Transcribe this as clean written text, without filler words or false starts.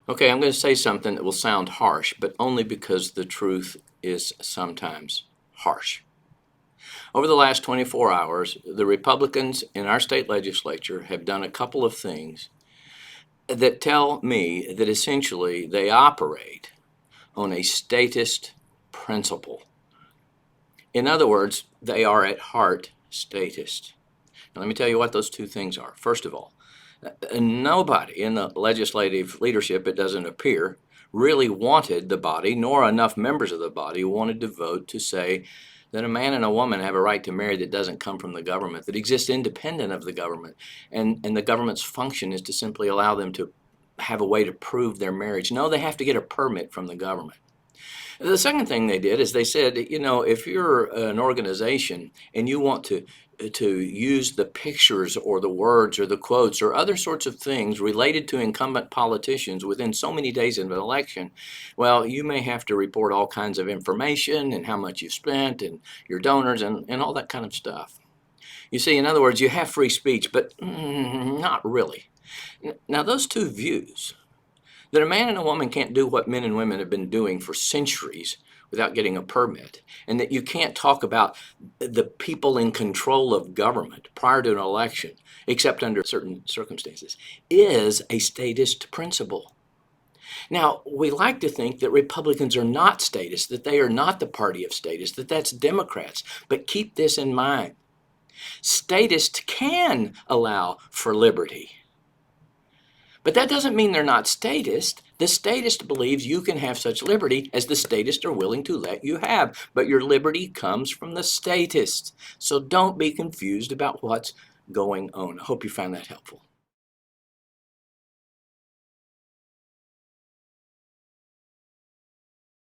Okay, I'm going to say something that will sound harsh, but only because the truth is sometimes harsh. Over the last 24 hours, the Republicans in our state legislature have done a couple of things that tell me that essentially they operate on a statist principle. In other words, they are at heart statist. Now, let me tell you what those two things are. First of all, nobody in the legislative leadership, it doesn't appear, really wanted the body, nor enough members of the body wanted to vote to say that a man and a woman have a right to marry that doesn't come from the government, that exists independent of the government, and the government's function is to simply allow them to have a way to prove their marriage. No, they have to get a permit from the government. The second thing they did is they said, if you're an organization and you want to use the pictures or the words or the quotes or other sorts of things related to incumbent politicians within so many days of an election, well, you may have to report all kinds of information and how much you've spent and your donors and all that kind of stuff. You see, in other words, you have free speech, but not really. Now, those two views, that a man and a woman can't do what men and women have been doing for centuries without getting a permit, and that you can't talk about the people in control of government prior to an election, except under certain circumstances, is a statist principle. Now, we like to think that Republicans are not statists, that they are not the party of statists, that that's Democrats. But keep this in mind. Statists can allow for liberty. But that doesn't mean they're not statist. The statist believes you can have such liberty as the statists are willing to let you have. But your liberty comes from the statist. So don't be confused about what's going on. I hope you found that helpful.